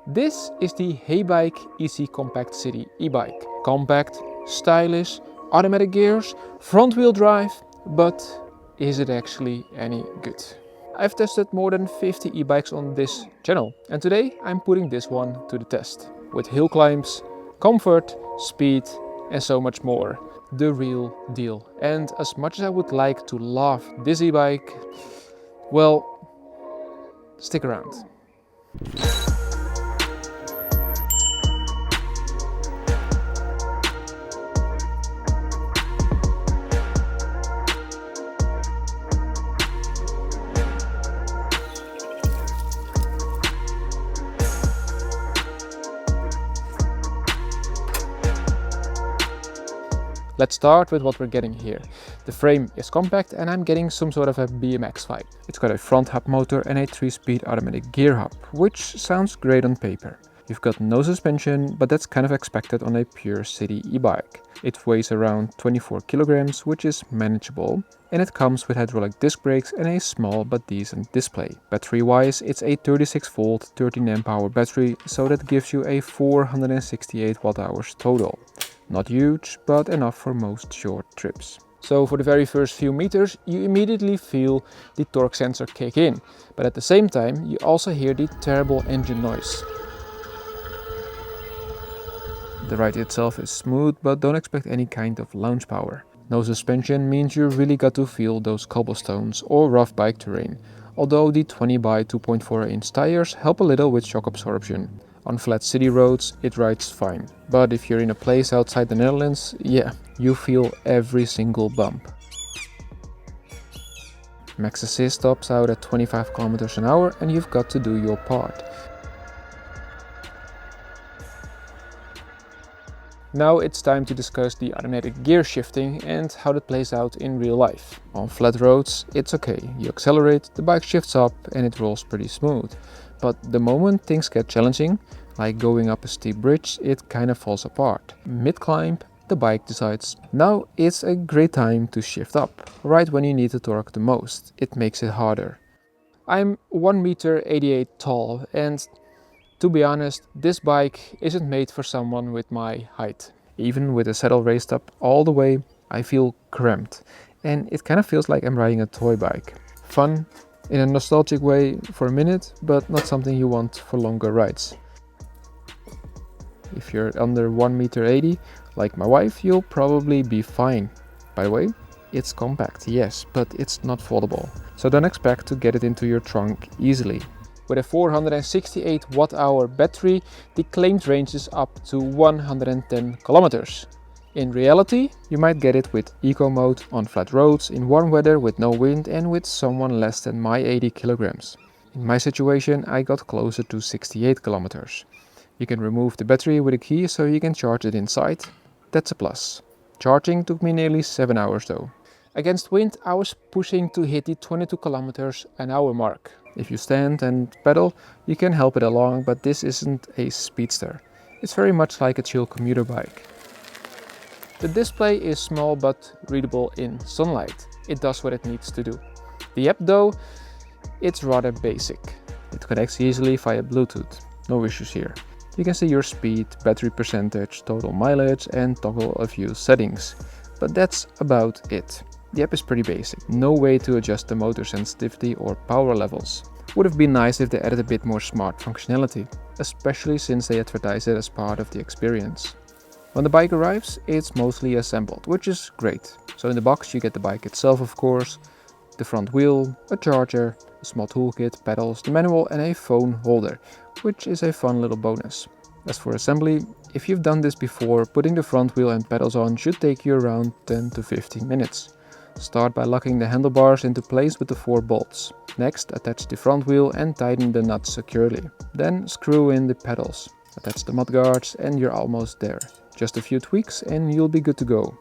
This is the Heybike 𝗦𝗂𝗯𝗀𝗃 Compact City e-bike. Compact, stylish, automatic gears, front wheel drive, but is it actually any good? I've tested more than 50 e-bikes on this channel and today I'm putting this one to the test. With hill climbs, comfort, speed and so much more. The real deal. And as much as I would like to love this e-bike, well, stick around. Let's start with what we're getting here. The frame is compact and I'm getting some sort of a BMX vibe. It's got a front hub motor and a 3-speed automatic gear hub, which sounds great on paper. You've got no suspension, but that's kind of expected on a pure city e-bike. It weighs around 24 kilograms, which is manageable, and it comes with hydraulic disc brakes and a small but decent display. Battery-wise, it's a 36-volt 13 amp hour battery, so that gives you a 468 watt-hours total. Not huge, but enough for most short trips. So for the very first few meters, you immediately feel the torque sensor kick in, but at the same time you also hear the terrible engine noise. The ride itself is smooth, but don't expect any kind of lounge power. No suspension means you really got to feel those cobblestones or rough bike terrain, although the 20 by 2.4 inch tires help a little with shock absorption. On flat city roads it rides fine, but if you're in a place outside the Netherlands, yeah, you feel every single bump. Max assist tops out at 25 km an hour and you've got to do your part. Now it's time to discuss the automatic gear shifting and how that plays out in real life. On flat roads it's okay, you accelerate, the bike shifts up and it rolls pretty smooth. But the moment things get challenging, like going up a steep bridge, it kind of falls apart. Mid-climb, the bike decides, now it's a great time to shift up, right when you need the torque the most. It makes it harder. I'm 1.88 meters tall and to be honest, this bike isn't made for someone with my height. Even with the saddle raised up all the way, I feel cramped and it kind of feels like I'm riding a toy bike. Fun in a nostalgic way for a minute, but not something you want for longer rides. If you're under 1.80 meters, like my wife, you'll probably be fine. By the way, it's compact, yes, but it's not foldable, so don't expect to get it into your trunk easily. With a 468 watt-hour battery, the claimed range is up to 110 kilometers. In reality, you might get it with eco mode on flat roads, in warm weather with no wind and with someone less than my 80 kilograms. In my situation, I got closer to 68 kilometers. You can remove the battery with a key so you can charge it inside. That's a plus. Charging took me nearly 7 hours though. Against wind, I was pushing to hit the 22 kilometers an hour mark. If you stand and pedal, you can help it along, but this isn't a speedster. It's very much like a chill commuter bike. The display is small but readable in sunlight. It does what it needs to do. The app though, it's rather basic. It connects easily via Bluetooth. No issues here. You can see your speed, battery percentage, total mileage and toggle a few settings. But that's about it. The app is pretty basic. No way to adjust the motor sensitivity or power levels. Would have been nice if they added a bit more smart functionality, especially since they advertise it as part of the experience. When the bike arrives, it's mostly assembled, which is great. So in the box you get the bike itself of course, the front wheel, a charger, a small toolkit, pedals, the manual and a phone holder, which is a fun little bonus. As for assembly, if you've done this before, putting the front wheel and pedals on should take you around 10 to 15 minutes. Start by locking the handlebars into place with the 4 bolts. Next, attach the front wheel and tighten the nuts securely. Then screw in the pedals. Attach the mudguards and you're almost there. Just a few tweaks and you'll be good to go.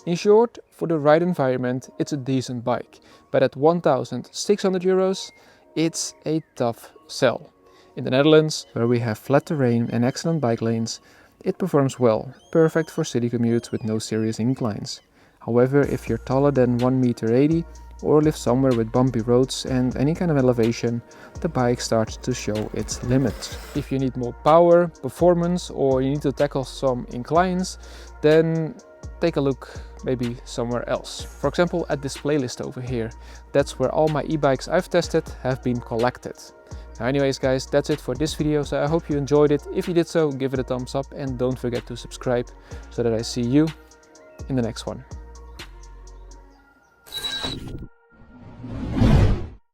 In short, for the ride environment, it's a decent bike, but at 1,600 euros, it's a tough sell. In the Netherlands, where we have flat terrain and excellent bike lanes, it performs well, perfect for city commutes with no serious inclines. However, if you're taller than 1.80 meters, or live somewhere with bumpy roads and any kind of elevation, the bike starts to show its limits. If you need more power, performance, or you need to tackle some inclines, then take a look maybe somewhere else. For example, at this playlist over here. That's where all my e-bikes I've tested have been collected. Now anyways guys, that's it for this video, so I hope you enjoyed it. If you did so, give it a thumbs up and don't forget to subscribe so that I see you in the next one.